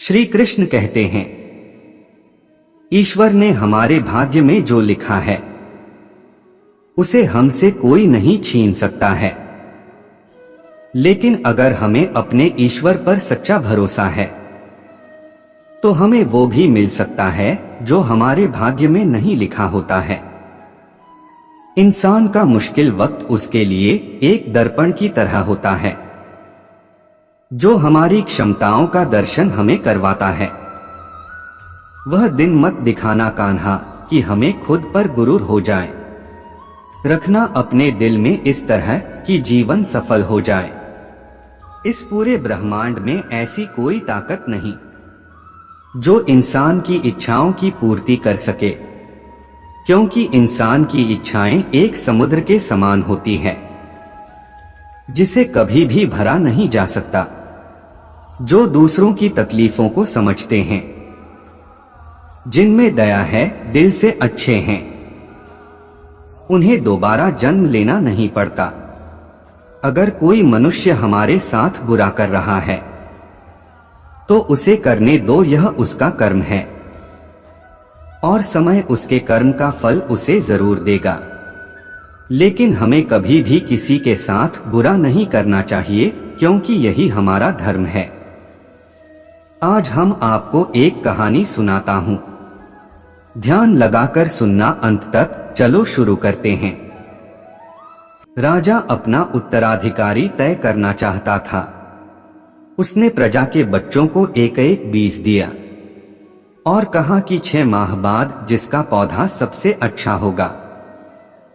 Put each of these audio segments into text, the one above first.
श्री कृष्ण कहते हैं, ईश्वर ने हमारे भाग्य में जो लिखा है उसे हमसे कोई नहीं छीन सकता है। लेकिन अगर हमें अपने ईश्वर पर सच्चा भरोसा है तो हमें वो भी मिल सकता है जो हमारे भाग्य में नहीं लिखा होता है। इंसान का मुश्किल वक्त उसके लिए एक दर्पण की तरह होता है जो हमारी क्षमताओं का दर्शन हमें करवाता है। वह दिन मत दिखाना कान्हा कि हमें खुद पर गुरूर हो जाए। रखना अपने दिल में इस तरह कि जीवन सफल हो जाए। इस पूरे ब्रह्मांड में ऐसी कोई ताकत नहीं जो इंसान की इच्छाओं की पूर्ति कर सके, क्योंकि इंसान की इच्छाएं एक समुद्र के समान होती है जिसे कभी भी भरा नहीं जा सकता। जो दूसरों की तकलीफों को समझते हैं, जिनमें दया है, दिल से अच्छे हैं, उन्हें दोबारा जन्म लेना नहीं पड़ता। अगर कोई मनुष्य हमारे साथ बुरा कर रहा है तो उसे करने दो, यह उसका कर्म है और समय उसके कर्म का फल उसे जरूर देगा। लेकिन हमें कभी भी किसी के साथ बुरा नहीं करना चाहिए, क्योंकि यही हमारा धर्म है। आज हम आपको एक कहानी सुनाता हूं, ध्यान लगाकर सुनना अंत तक। चलो शुरू करते हैं। राजा अपना उत्तराधिकारी तय करना चाहता था। उसने प्रजा के बच्चों को एक एक बीज दिया और कहा कि 6 माह बाद जिसका पौधा सबसे अच्छा होगा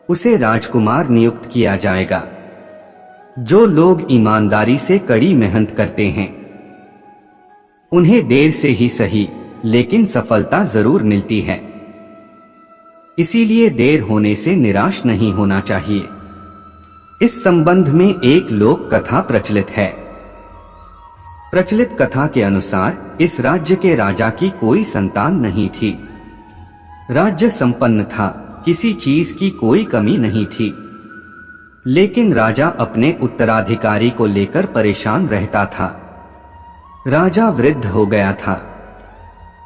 उसे राजकुमार नियुक्त किया जाएगा। जो लोग ईमानदारी से कड़ी मेहनत करते हैं उन्हें देर से ही सही लेकिन सफलता जरूर मिलती है। इसीलिए देर होने से निराश नहीं होना चाहिए। इस संबंध में एक लोक कथा प्रचलित है। प्रचलित कथा के अनुसार इस राज्य के राजा की कोई संतान नहीं थी। राज्य संपन्न था, किसी चीज की कोई कमी नहीं थी। लेकिन राजा अपने उत्तराधिकारी को लेकर परेशान रहता था। राजा वृद्ध हो गया था।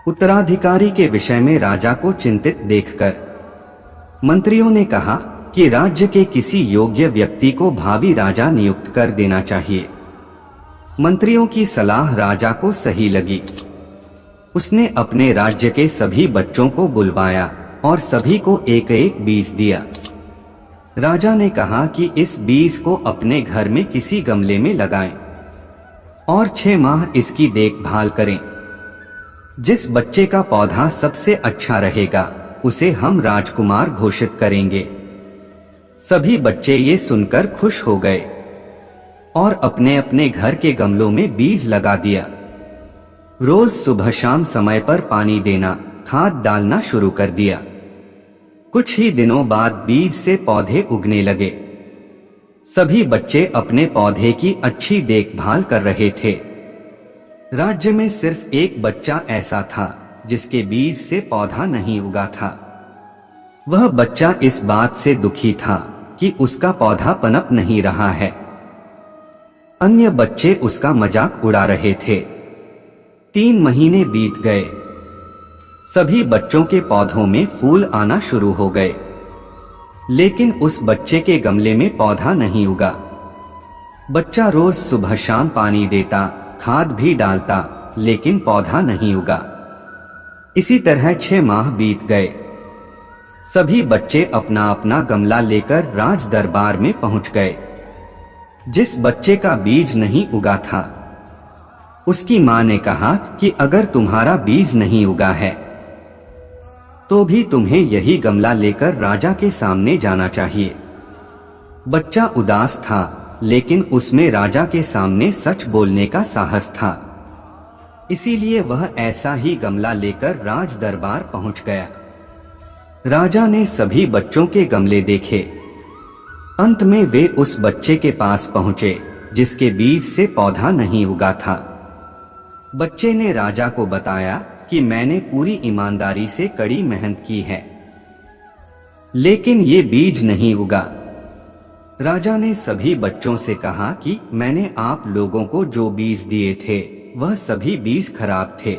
उत्तराधिकारी के विषय में राजा को चिंतित देखकर मंत्रियों ने कहा कि राज्य के किसी योग्य व्यक्ति को भावी राजा नियुक्त कर देना चाहिए। मंत्रियों की सलाह राजा को सही लगी। उसने अपने राज्य के सभी बच्चों को बुलवाया और सभी को एक एक बीज दिया। राजा ने कहा कि इस बीज को अपने घर में किसी गमले में लगाएं और 6 माह इसकी देखभाल करें। जिस बच्चे का पौधा सबसे अच्छा रहेगा उसे हम राजकुमार घोषित करेंगे। सभी बच्चे ये सुनकर खुश हो गए और अपने अपने घर के गमलों में बीज लगा दिया। रोज सुबह शाम समय पर पानी देना, खाद डालना शुरू कर दिया। कुछ ही दिनों बाद बीज से पौधे उगने लगे। सभी बच्चे अपने पौधे की अच्छी देखभाल कर रहे थे। राज्य में सिर्फ एक बच्चा ऐसा था जिसके बीज से पौधा नहीं उगा था। वह बच्चा इस बात से दुखी था कि उसका पौधा पनप नहीं रहा है। अन्य बच्चे उसका मजाक उड़ा रहे थे। 3 महीने बीत गए। सभी बच्चों के पौधों में फूल आना शुरू हो गए, लेकिन उस बच्चे के गमले में पौधा नहीं उगा। बच्चा रोज सुबह शाम पानी देता, खाद भी डालता, लेकिन पौधा नहीं उगा। इसी तरह 6 माह बीत गए। सभी बच्चे अपना अपना गमला लेकर राज दरबार में पहुंच गए। जिस बच्चे का बीज नहीं उगा था उसकी मां ने कहा कि अगर तुम्हारा बीज नहीं उगा है तो भी तुम्हें यही गमला लेकर राजा के सामने जाना चाहिए। बच्चा उदास था, लेकिन उसमें राजा के सामने सच बोलने का साहस था। इसीलिए वह ऐसा ही गमला लेकर राज दरबार पहुंच गया। राजा ने सभी बच्चों के गमले देखे। अंत में वे उस बच्चे के पास पहुंचे जिसके बीज से पौधा नहीं उगा था। बच्चे ने राजा को बताया कि मैंने पूरी ईमानदारी से कड़ी मेहनत की है, लेकिन ये बीज नहीं उगा। राजा ने सभी बच्चों से कहा कि मैंने आप लोगों को जो बीज दिए थे वह सभी बीज खराब थे,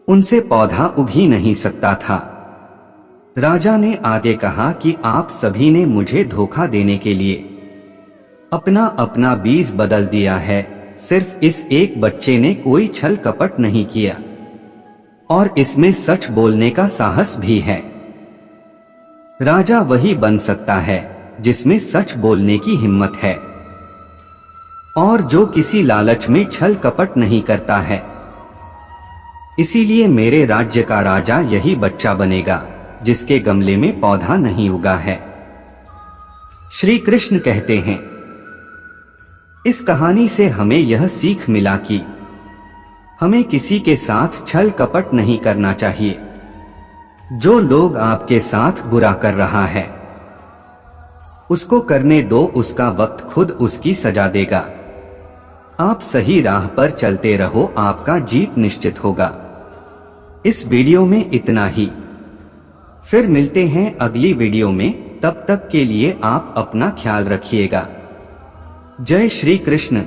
उनसे पौधा उग ही नहीं सकता था। राजा ने आगे कहा कि आप सभी ने मुझे धोखा देने के लिए अपना अपना बीज बदल दिया है। सिर्फ इस एक बच्चे ने कोई छल कपट नहीं किया और इसमें सच बोलने का साहस भी है। राजा वही बन सकता है जिसमें सच बोलने की हिम्मत है और जो किसी लालच में छल कपट नहीं करता है। इसीलिए मेरे राज्य का राजा यही बच्चा बनेगा जिसके गमले में पौधा नहीं उगा है। श्री कृष्ण कहते हैं, इस कहानी से हमें यह सीख मिला कि हमें किसी के साथ छल कपट नहीं करना चाहिए। जो लोग आपके साथ बुरा कर रहा है उसको करने दो, उसका वक्त खुद उसकी सजा देगा। आप सही राह पर चलते रहो, आपका जीत निश्चित होगा। इस वीडियो में इतना ही, फिर मिलते हैं अगली वीडियो में। तब तक के लिए आप अपना ख्याल रखिएगा। जय श्री कृष्ण।